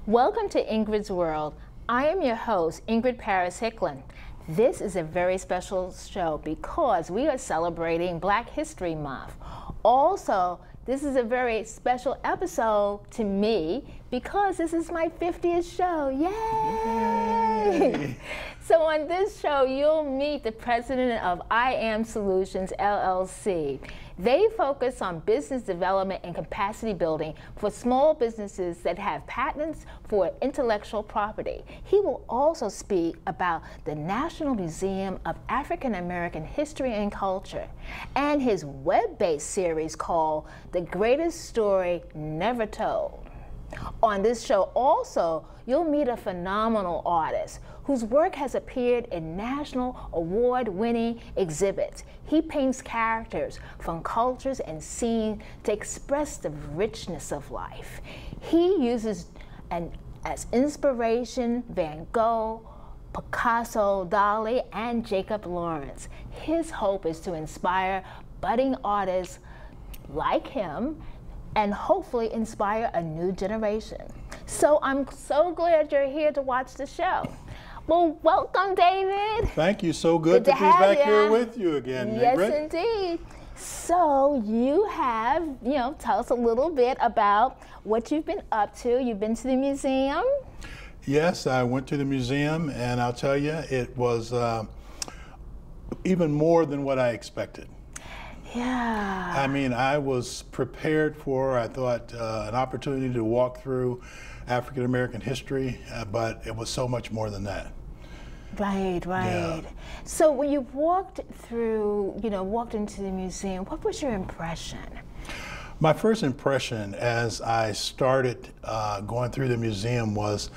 Welcome to Ingrid's World. I am your host, Ingrid Paris Hicklin. This is a very special show because we are celebrating Black History Month. Also, this is a very special episode to me because this is my 50th show. Yay! So on this show, you'll meet the president of I Am Solutions, LLC. They focus on business development and capacity building for small businesses that have patents for intellectual property. He will also speak about the National Museum of African American History and Culture and his web-based series called The Greatest Story Never Told. On this show also, you'll meet a phenomenal artist whose work has appeared in national award-winning exhibits. He paints characters from cultures and scenes to express the richness of life. He uses as inspiration Van Gogh, Picasso, Dali, and Jacob Lawrence. His hope is to inspire budding artists like him and hopefully inspire a new generation. So I'm so glad you're here to watch the show. Well, welcome, David. Thank you. So good to be back here with you again, Ingrid. Yes, indeed. So you have, tell us a little bit about what you've been up to. You've been to the museum? Yes, I went to the museum, and I'll tell you, it was even more than what I expected. Yeah. I mean, I was prepared for, I thought, an opportunity to walk through African American history, but it was so much more than that. Right. Yeah. So when you walked through, walked into the museum, what was your impression? My first impression as I started going through the museum was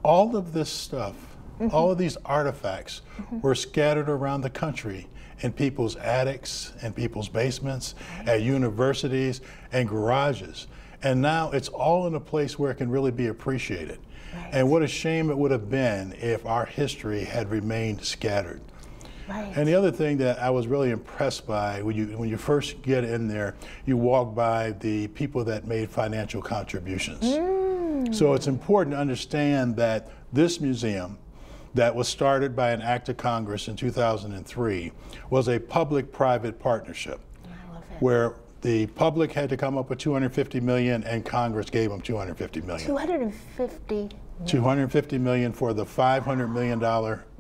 all of this stuff, all of these artifacts were scattered around the country in people's attics and people's basements, at universities and garages. And now it's all in a place where it can really be appreciated. Right. And what a shame it would have been if our history had remained scattered. Right. And the other thing that I was really impressed by, when you first get in there, you walk by the people that made financial contributions. So it's important to understand that this museum, that was started by an act of Congress in 2003, was a public-private partnership. I love it. Where the public had to come up with $250 million and Congress gave them $250 million. $250 million for the $500 million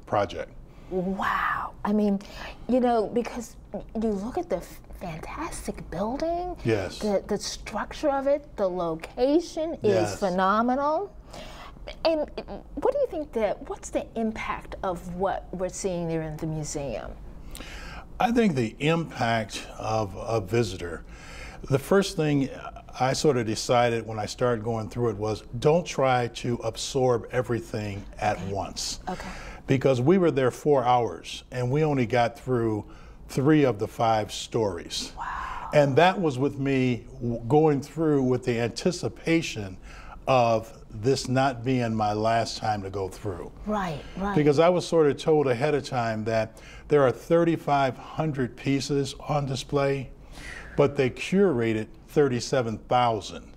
project. Wow. I mean, because you look at the fantastic building, yes, the structure of it, the location is phenomenal. And what do you think what's the impact of what we're seeing there in the museum? I think the impact of a visitor, the first thing I sort of decided when I started going through it was don't try to absorb everything at once. Okay. Because we were there 4 hours and we only got through 3 of the 5 stories. Wow. And that was with me going through with the anticipation of this not being my last time to go through. Right. Because I was sort of told ahead of time that there are 3,500 pieces on display, but they curated 37,000.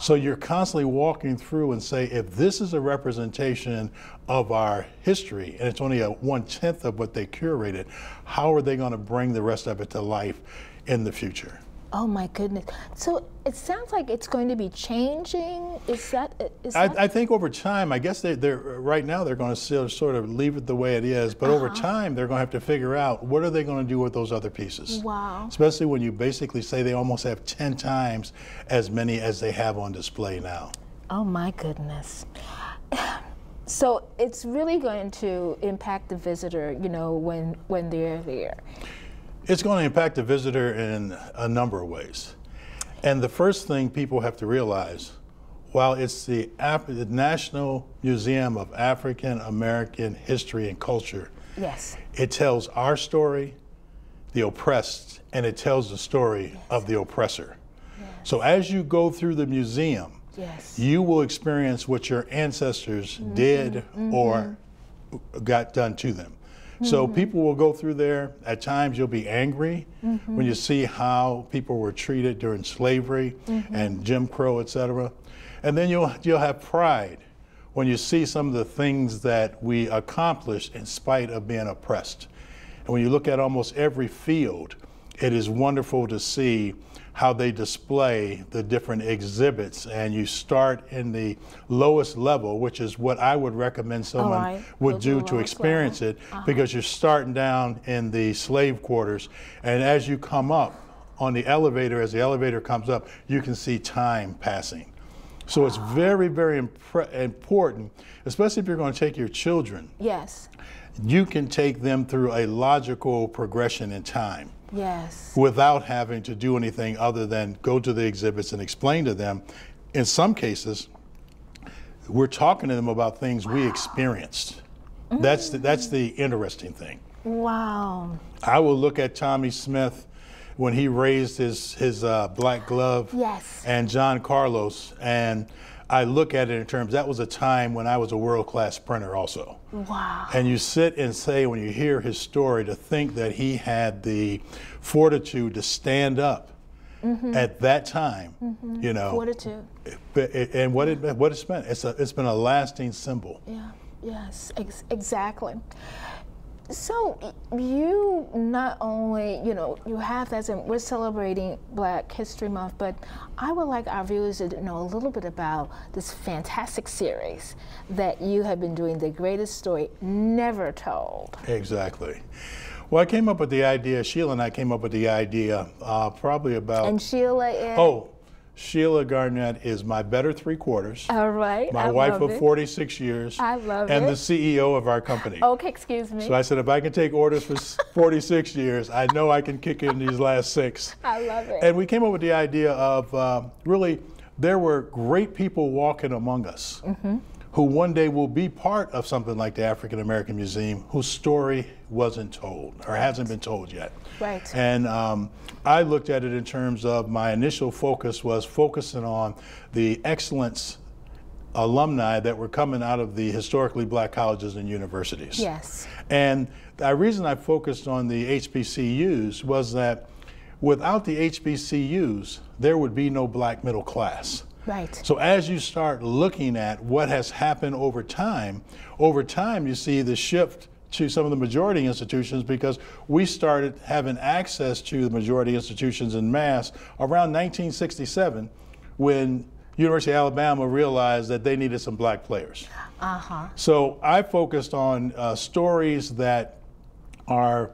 So you're constantly walking through and say, if this is a representation of our history, and it's only a 1/10 of what they curated, how are they going to bring the rest of it to life in the future? Oh my goodness. So it sounds like it's going to be changing. I think over time, I guess they're right now they're going to sort of leave it the way it is, but over time they're going to have to figure out what are they going to do with those other pieces. Wow. Especially when you basically say they almost have 10 times as many as they have on display now. Oh my goodness. So it's really going to impact the visitor, when they're there. It's going to impact the visitor in a number of ways. And the first thing people have to realize, while it's the National Museum of African American History and Culture, yes, it tells our story, the oppressed, and it tells the story of the oppressor. Yes. So as you go through the museum, yes, you will experience what your ancestors did or got done to them. So people will go through there. At times you'll be angry when you see how people were treated during slavery and Jim Crow, etc. And then you'll have pride when you see some of the things that we accomplished in spite of being oppressed. And when you look at almost every field, it is wonderful to see how they display the different exhibits. And you start in the lowest level, which is what I would recommend someone would do to experience it, because you're starting down in the slave quarters. And as you come up on the elevator, as the elevator comes up, you can see time passing. So it's very, very important, especially if you're going to take your children. Yes. You can take them through a logical progression in time. Yes. Without having to do anything other than go to the exhibits and explain to them. In some cases, we're talking to them about things we experienced. That's the interesting thing. Wow. I will look at Tommy Smith when he raised his black glove, yes, and John Carlos, and I look at it in terms, that was a time when I was a world-class sprinter also. Wow. And you sit and say, when you hear his story, to think that he had the fortitude to stand up at that time, you know. Fortitude. And what it's meant, it's been a lasting symbol. Yeah, yes, exactly. So you not only, you know, you have that, and we're celebrating Black History Month, but I would like our viewers to know a little bit about this fantastic series that you have been doing, The Greatest Story Never Told. Exactly. Well, I came up with the idea, Sheila and I came up with the idea probably about... And Sheila is? Oh, Sheila Garnett is my better three-quarters. All right. My wife of 46 years. I love and it. the CEO of our company. Okay, excuse me. So I said, if I can take orders for 46 years, I know I can kick in these last 6. I love it. And we came up with the idea of really, there were great people walking among us who one day will be part of something like the African American Museum, whose story wasn't told or hasn't been told yet. Right. And I looked at it in terms of my initial focus was focusing on the excellence alumni that were coming out of the historically Black colleges and universities. Yes. And the reason I focused on the HBCUs was that without the HBCUs, there would be no Black middle class. Right. So as you start looking at what has happened over time you see the shift to some of the majority institutions, because we started having access to the majority institutions en masse around 1967 when University of Alabama realized that they needed some Black players. So I focused on stories that are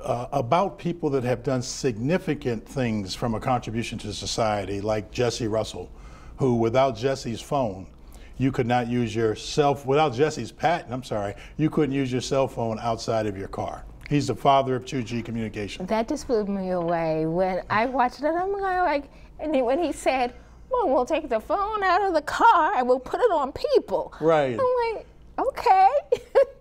about people that have done significant things from a contribution to society, like Jessi Russell, who without Jessi's phone, you could not use your without Jesse's patent, I'm sorry, you couldn't use your cell phone outside of your car. He's the father of 2G communication. That just blew me away. When I watched it, I'm like, and then when he said, well, we'll take the phone out of the car and we'll put it on people. Right. I'm like, okay,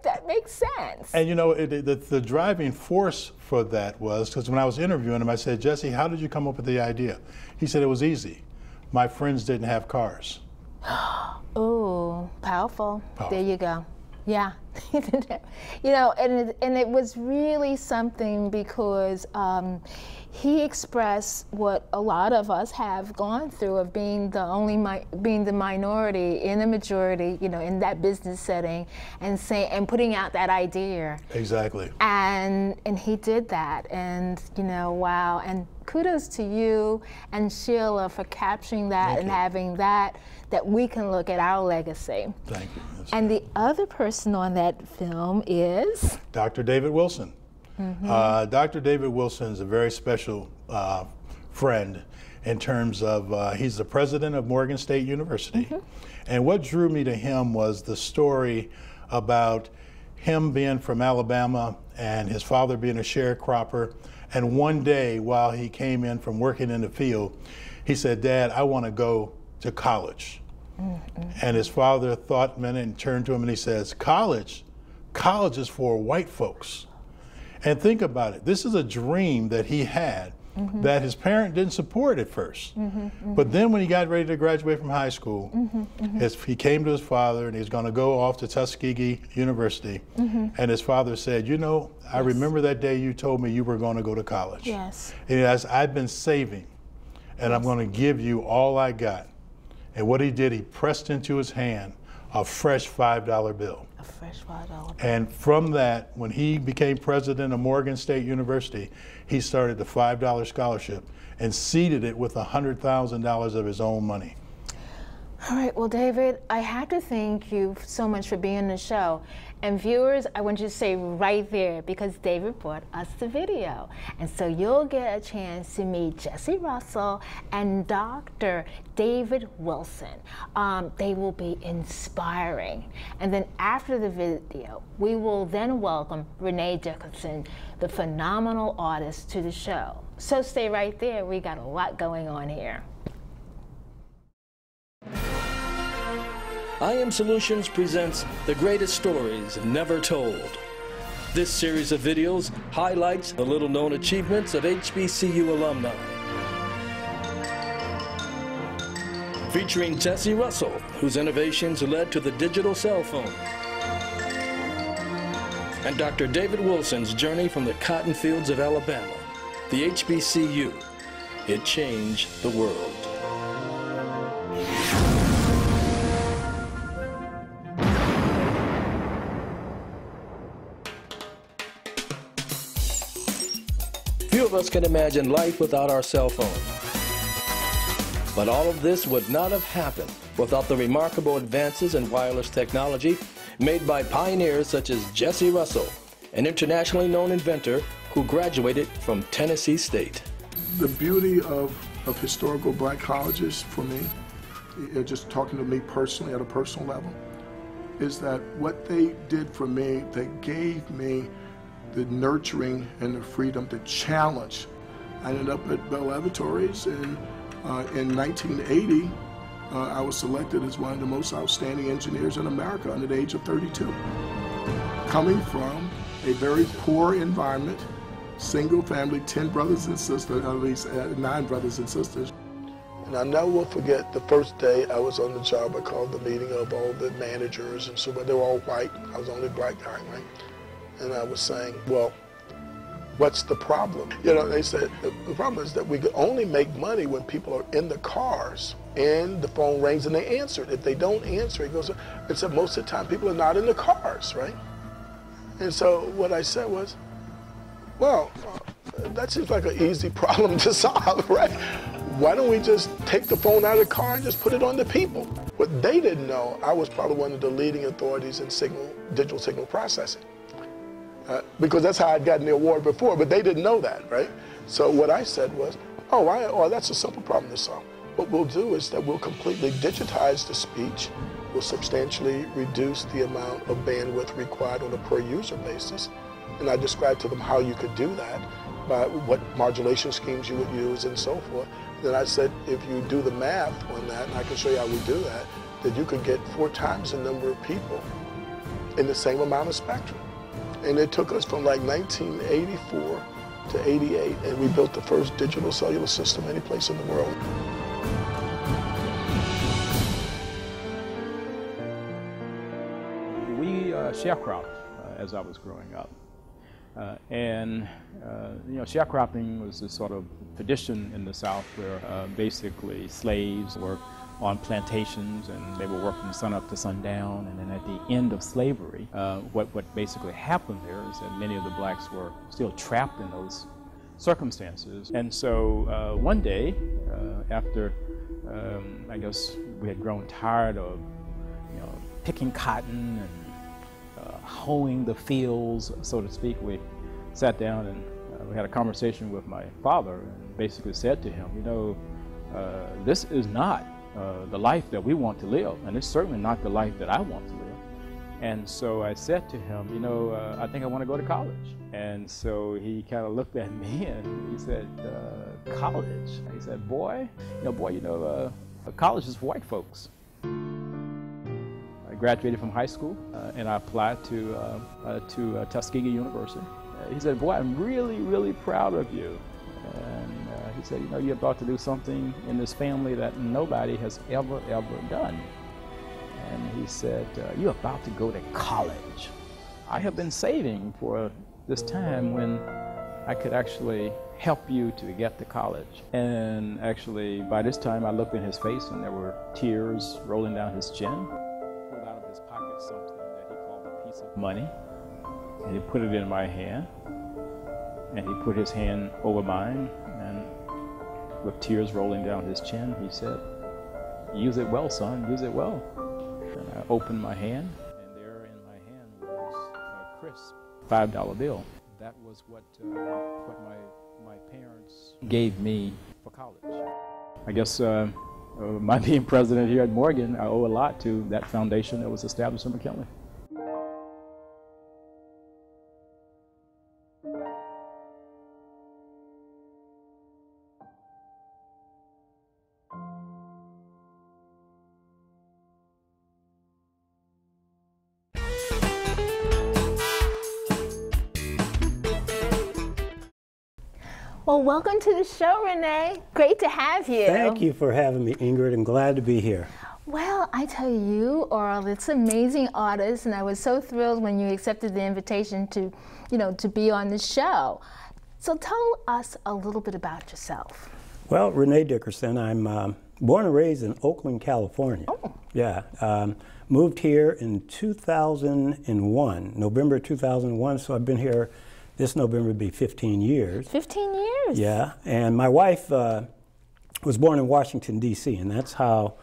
that makes sense. And you know, the driving force for that was, because when I was interviewing him, I said, Jessi, how did you come up with the idea? He said, it was easy. My friends didn't have cars. Oh, powerful. There you go. Yeah. You know, and it was really something because he expressed what a lot of us have gone through of being being the minority in the majority, you know, in that business setting, and putting out that idea. Exactly. And he did that, and you know, wow. And kudos to you and Sheila for capturing that and having that we can look at our legacy. Thank you. And the other person on that film is? Dr. David Wilson. Dr. David Wilson is a very special friend in terms of, he's the president of Morgan State University. And what drew me to him was the story about him being from Alabama and his father being a sharecropper. And one day while he came in from working in the field, he said, Dad, I want to go to college. And his father thought a minute and turned to him and he says, college is for white folks. And think about it, this is a dream that he had that his parent didn't support at first. But then when he got ready to graduate from high school, he came to his father and he was going to go off to Tuskegee University. And his father said, you know, I remember that day you told me you were going to go to college. Yes. And he says, I've been saving and I'm going to give you all I got. And what he did, he pressed into his hand a fresh $5 bill. A fresh $5 bill. And from that, when he became president of Morgan State University, he started the $5 scholarship and seeded it with $100,000 of his own money. All right, well, David, I have to thank you so much for being on the show. And viewers, I want you to stay right there because David brought us the video. And so you'll get a chance to meet Jessi Russell and Dr. David Wilson. They will be inspiring. And then after the video, we will then welcome Rene Dickerson, the phenomenal artist, to the show. So stay right there. We got a lot going on here. I Am Solutions presents the greatest stories never told. This series of videos highlights the little-known achievements of HBCU alumni. Featuring Jessi Russell, whose innovations led to the digital cell phone. And Dr. David Wilson's journey from the cotton fields of Alabama, the HBCU. It changed the world. Few of us can imagine life without our cell phone. But all of this would not have happened without the remarkable advances in wireless technology made by pioneers such as Jessi Russell, an internationally known inventor who graduated from Tennessee State. The beauty of historical black colleges for me, just talking to me personally at a personal level, is that what they did for me, they gave me the nurturing and the freedom to challenge. I ended up at Bell Laboratories, and in 1980, I was selected as one of the most outstanding engineers in America under the age of 32. Coming from a very poor environment, single family, 10 brothers and sisters, at least 9 brothers and sisters. And I never will forget the first day I was on the job. I called the meeting of all the managers and so on. They were all white. I was the only black guy, right? And I was saying, well, what's the problem? You know, they said, the problem is that we could only make money when people are in the cars and the phone rings and they answer it. If they don't answer, it goes, it said most of the time people are not in the cars, right? And so what I said was, well, that seems like an easy problem to solve, right? Why don't we just take the phone out of the car and just put it on the people? What they didn't know, I was probably one of the leading authorities in digital signal processing. Because that's how I'd gotten the award before, but they didn't know that, right? So what I said was, oh, that's a simple problem to solve. What we'll do is that we'll completely digitize the speech. We'll substantially reduce the amount of bandwidth required on a per user basis. And I described to them how you could do that, by what modulation schemes you would use and so forth. Then I said, if you do the math on that, and I can show you how we do that, that you could get 4 times the number of people in the same amount of spectrum. And it took us from like 1984 to 88, and we built the first digital cellular system any place in the world. We sharecropped as I was growing up. Sharecropping was this sort of tradition in the South where basically slaves were on plantations and they were working sun up to sundown, and then at the end of slavery, what basically happened there is that many of the blacks were still trapped in those circumstances. And so one day, after I guess we had grown tired of picking cotton and hoeing the fields, so to speak, we sat down and we had a conversation with my father and basically said to him, this is not the life that we want to live, and it's certainly not the life that I want to live. And so I said to him, I think I want to go to college. And so he kind of looked at me and he said, college? He said, boy, college is for white folks. I graduated from high school and I applied to Tuskegee University. He said, boy, I'm really, really proud of you. And he said, you're about to do something in this family that nobody has ever done. And he said, you're about to go to college. I have been saving for this time when I could actually help you to get to college. And actually, by this time, I looked in his face and there were tears rolling down his chin. He pulled out of his pocket something that he called a piece of money, and he put it in my hand, and he put his hand over mine, and with tears rolling down his chin, he said, "Use it well, son, use it well." And I opened my hand, and there in my hand was a crisp $5 bill. That was what my parents gave me for college. I guess my being president here at Morgan, I owe a lot to that foundation that was established in McKinley. Well, welcome to the show, Renee. Great to have you. Thank you for having me, Ingrid. I'm glad to be here. Well, I tell you are this amazing artist, and I was so thrilled when you accepted the invitation to, to be on the show. So tell us a little bit about yourself. Well, Rene Dickerson. I'm born and raised in Oakland, California. Oh. Yeah. Moved here in 2001, November 2001, so I've been here. This November would be 15 years. 15 years? Yeah, and my wife was born in Washington, D.C., and that's how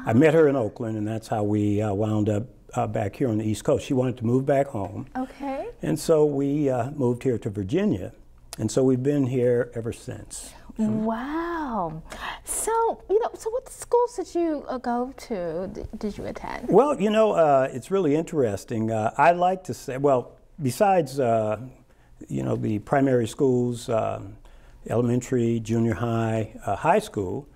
I met her in Oakland, and that's how we wound up back here on the East Coast. She wanted to move back home. Okay. And so we moved here to Virginia, and so we've been here ever since. Wow. So, so what schools did you go to, did you attend? Well, it's really interesting. I like to say, well, besides the primary schools, elementary, junior high, high school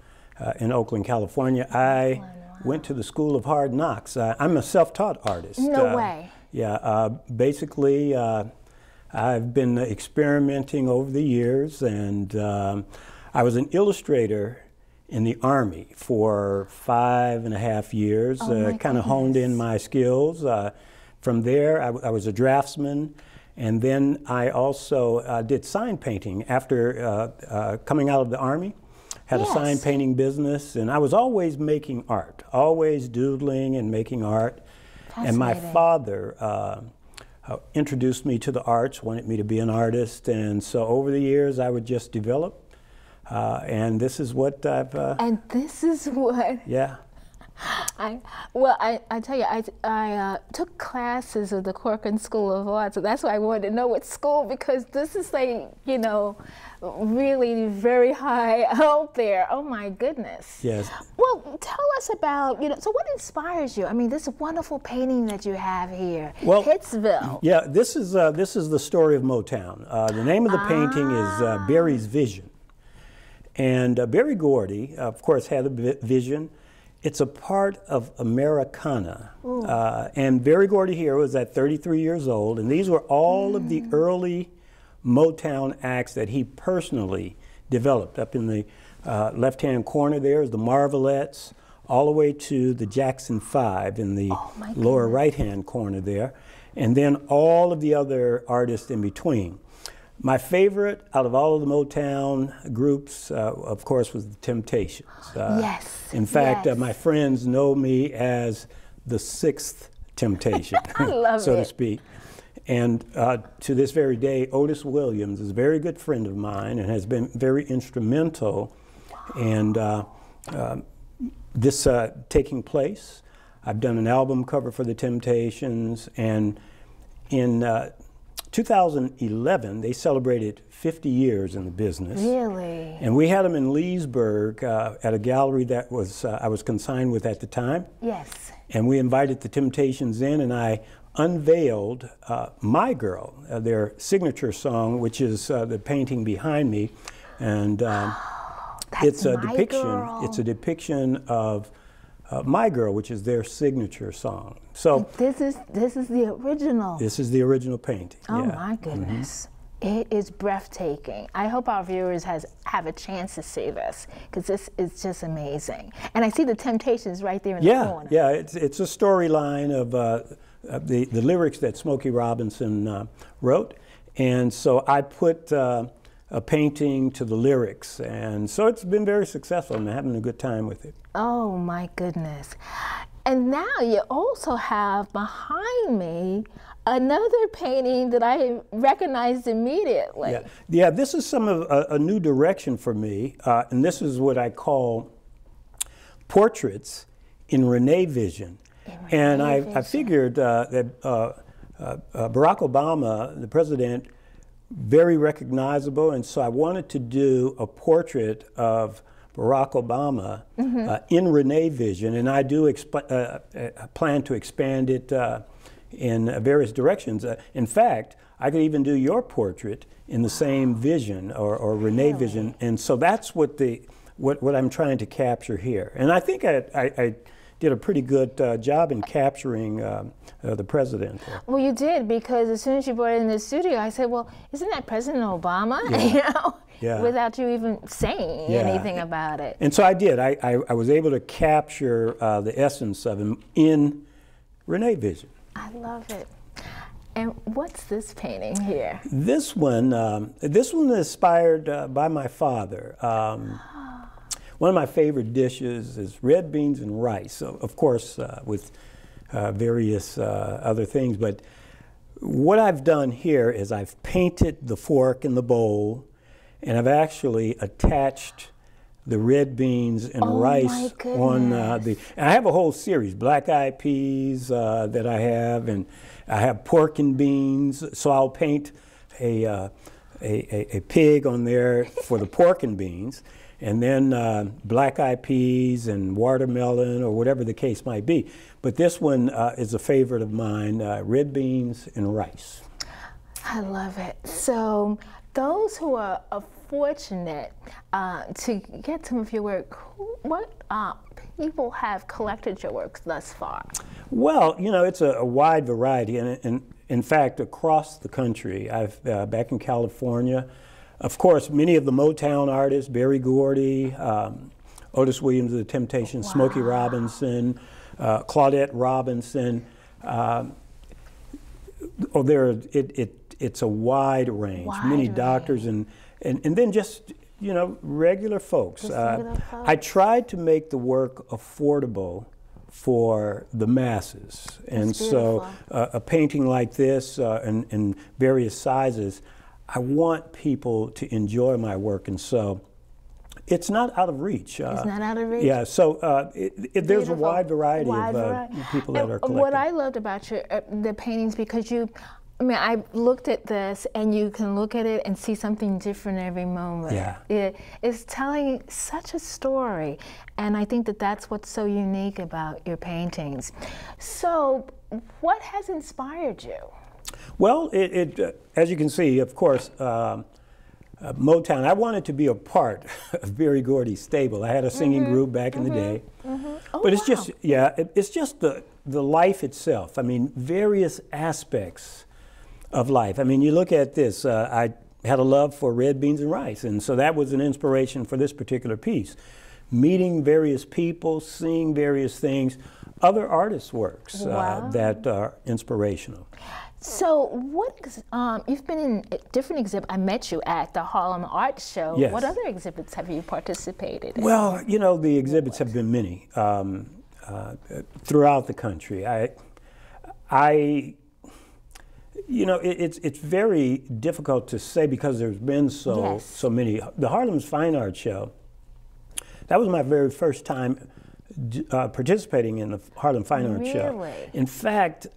in Oakland, California. I went to the School of Hard Knocks. I'm a self-taught artist. No way. Yeah, basically I've been experimenting over the years, and I was an illustrator in the Army for 5.5 years, kind of honed in my skills. From there, I was a draftsman. And then I also did sign painting after coming out of the Army. Had a sign painting business, and I was always making art, always doodling and making art. And my father introduced me to the arts, wanted me to be an artist, and so over the years I would just develop. And this is what I've... and this is what... Yeah. I tell you, I took classes of the Corcoran School of Art, so that's why I wanted to know what school, because this is like, really very high out there. Oh my goodness. Yes. Well, tell us about, so what inspires you? I mean, this wonderful painting that you have here, Pittsville. Yeah, this is the story of Motown. The name of the painting is Berry's Vision. And Berry Gordy, of course, had a vision. It's a part of Americana. And Berry Gordy here was at 33 years old, and these were all of the early Motown acts that he personally developed. Up in the left-hand corner there is the Marvelettes, all the way to the Jackson 5 in the lower right-hand corner there, and then all of the other artists in between. My favorite out of all of the Motown groups, of course, was the Temptations. Yes. In fact, my friends know me as the sixth Temptation, I love so to speak. And to this very day, Otis Williams is a very good friend of mine and has been very instrumental in this taking place. I've done an album cover for the Temptations, and in 2011, they celebrated 50 years in the business. Really? And we had them in Leesburg at a gallery that was I was consigned with at the time. Yes. And we invited the Temptations in, and I unveiled My Girl, their signature song, which is the painting behind me. And it's a depiction. Girl. It's a depiction of My Girl, which is their signature song. So this is the original. This is the original painting. Oh my goodness. It is breathtaking. I hope our viewers have a chance to see this, because this is just amazing. And I see the Temptations right there in the corner. Yeah, it's a storyline of the lyrics that Smokey Robinson wrote. And so I put a painting to the lyrics, and so it's been very successful. I'm having a good time with it. Oh my goodness. And now you also have behind me another painting that I recognized immediately. Yeah, this is some of a new direction for me, and this is what I call portraits in Rene vision. And I figured that Barack Obama, the president, very recognizable, and so I wanted to do a portrait of Barack Obama in Rene vision, and I do plan to expand it in various directions. In fact, I could even do your portrait in the same vision or Rene vision, and so that's what I'm trying to capture here. And I think I did a pretty good job in capturing the president. Well, you did, because as soon as you brought it in the studio, I said, well, isn't that President Obama? Without you even saying anything about it. And so I did. I was able to capture the essence of him in Rene vision. I love it. And what's this painting here? This one is inspired by my father. One of my favorite dishes is red beans and rice, of course, with various other things. But what I've done here is I've painted the fork and the bowl, and I've actually attached the red beans and rice on and I have a whole series, black eyed peas that I have, and I have pork and beans. So I'll paint a pig on there for the pork and beans, and then black eyed peas and watermelon or whatever the case might be. But this one is a favorite of mine, red beans and rice. I love it. So those who are fortunate to get some of your work, what people have collected your works thus far? Well, you know, it's a wide variety, and in fact, across the country. I've back in California, of course, many of the Motown artists, Berry Gordy, Otis Williams of the Temptations, Smokey Robinson, Claudette Robinson. It's a wide range. Many doctors and then just, you know, regular folks. I tried to make the work affordable for the masses. And so a painting like this in various sizes, I want people to enjoy my work, and so it's not out of reach. It's not out of reach? Yeah, so there's a wide variety of people that are collecting. What I loved about the paintings, because I looked at this, and you can look at it and see something different every moment. Yeah. It's telling such a story, and I think that that's what's so unique about your paintings. So, what has inspired you? Well, as you can see, of course, Motown. I wanted to be a part of Berry Gordy's stable. I had a singing group back in the day, but it's just it's just the life itself. I mean, various aspects of life. I mean, you look at this, I had a love for red beans and rice, and so that was an inspiration for this particular piece. Meeting various people, seeing various things, other artists' works that are inspirational. So you've been in different exhibits. I met you at the Harlem Art Show. Yes. What other exhibits have you participated in? Well, you know, the exhibits have been many throughout the country. You know, it's very difficult to say because there's been so many. The Harlem's Fine Art Show, that was my very first time participating in the Harlem Fine Art Show. In fact,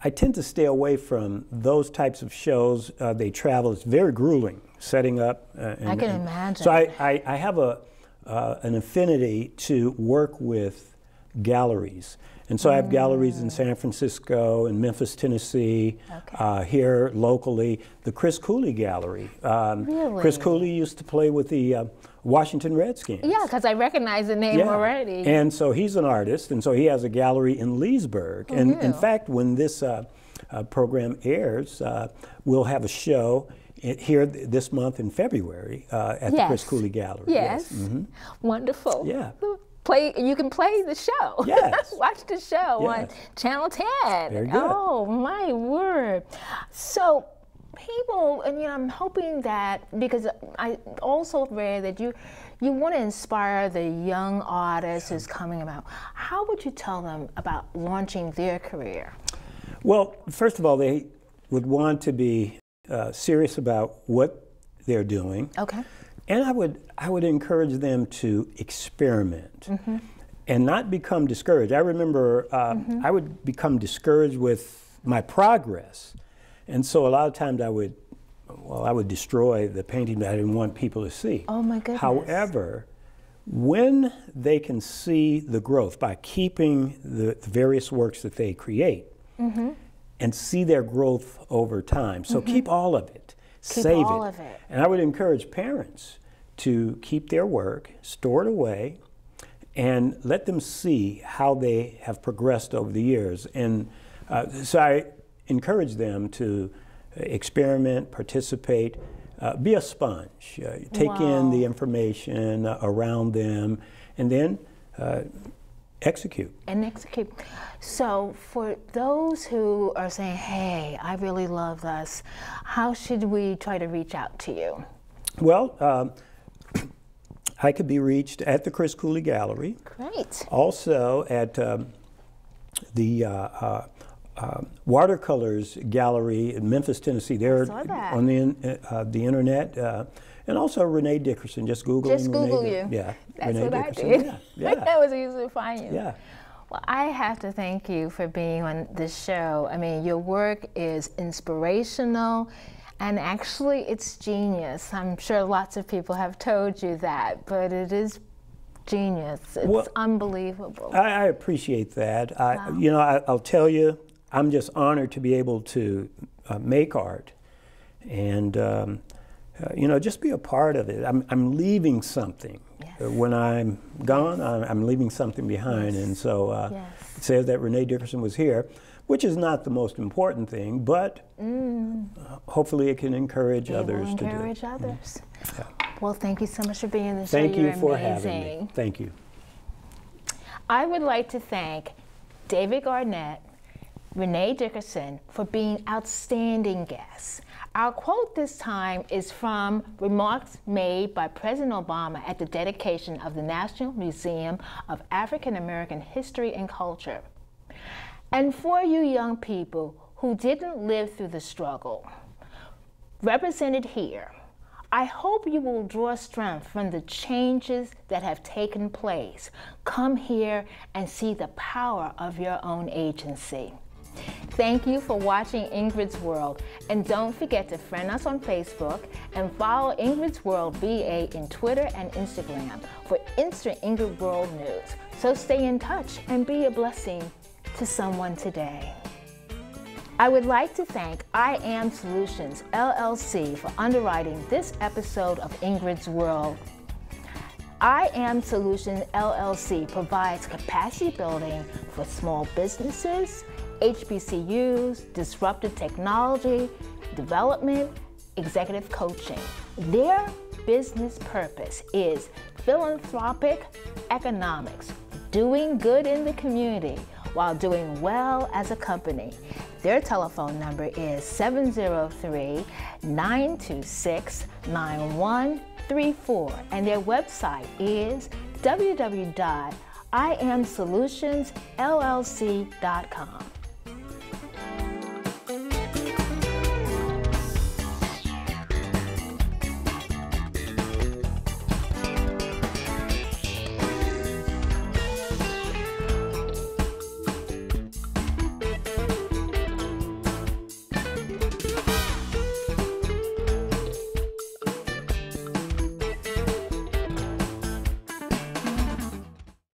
I tend to stay away from those types of shows. They travel. It's very grueling setting up. I can imagine. So I have an affinity to work with galleries. And so I have galleries in San Francisco and Memphis, Tennessee, here locally. The Chris Cooley Gallery. Chris Cooley used to play with the Washington Redskins. Yeah, because I recognize the name already. And so he's an artist, and so he has a gallery in Leesburg. And in fact, when this program airs, we'll have a show here this month in February at the Chris Cooley Gallery. Yes. Wonderful. Yeah. You can play the show. Yes. Watch the show on Channel 10. Very good. Oh, my word. So, people, and I'm hoping that, because I also read that you want to inspire the young artists who's coming about. How would you tell them about launching their career? Well, first of all, they would want to be serious about what they're doing. Okay. And I would encourage them to experiment and not become discouraged. I remember I would become discouraged with my progress. And so a lot of times I would destroy the painting that I didn't want people to see. Oh my goodness. However, when they can see the growth by keeping the various works that they create and see their growth over time. So keep all of it, save all it. of it. And I would encourage parents to keep their work, store it away, and let them see how they have progressed over the years. And so I encourage them to experiment, participate, be a sponge, take in the information around them, and then execute. And execute. So for those who are saying, hey, I really love this, how should we try to reach out to you? Well, I could be reached at the Chris Cooley Gallery. Great. Also at the Watercolors Gallery in Memphis, Tennessee. They're on the internet. And also Rene Dickerson. Just Google him. Just Google Rene, you. Yeah. That's Rene what Dickerson. I did. Yeah. That was easy to find you. Yeah. Well, I have to thank you for being on this show. I mean, your work is inspirational, and actually it's genius. I'm sure lots of people have told you that, but it is genius. It's unbelievable. I appreciate that. I'll tell you, I'm just honored to be able to make art and just be a part of it. I'm leaving something. Yes. When I'm gone, I'm leaving something behind. Yes. And so it says that Rene Dickerson was here, which is not the most important thing, but hopefully it can encourage others to do it. Encourage others. Yeah. Well, thank you so much for being on the show. Thank you You're for amazing. having me. Thank you. I would like to thank David Garnett, Rene Dickerson, for being outstanding guests. Our quote this time is from remarks made by President Obama at the dedication of the National Museum of African American History and Culture. And for you young people who didn't live through the struggle, represented here, I hope you will draw strength from the changes that have taken place. Come here and see the power of your own agency. Thank you for watching Ingrid's World, and don't forget to friend us on Facebook and follow Ingrid's World VA in Twitter and Instagram for instant Ingrid World news. So stay in touch and be a blessing to someone today. I would like to thank I Am Solutions, LLC for underwriting this episode of Ingrid's World. I Am Solutions, LLC provides capacity building for small businesses, HBCUs, disruptive technology, development, executive coaching. Their business purpose is philanthropic economics, doing good in the community while doing well as a company. Their telephone number is 703-926-9134, and their website is www.iamsolutionsllc.com.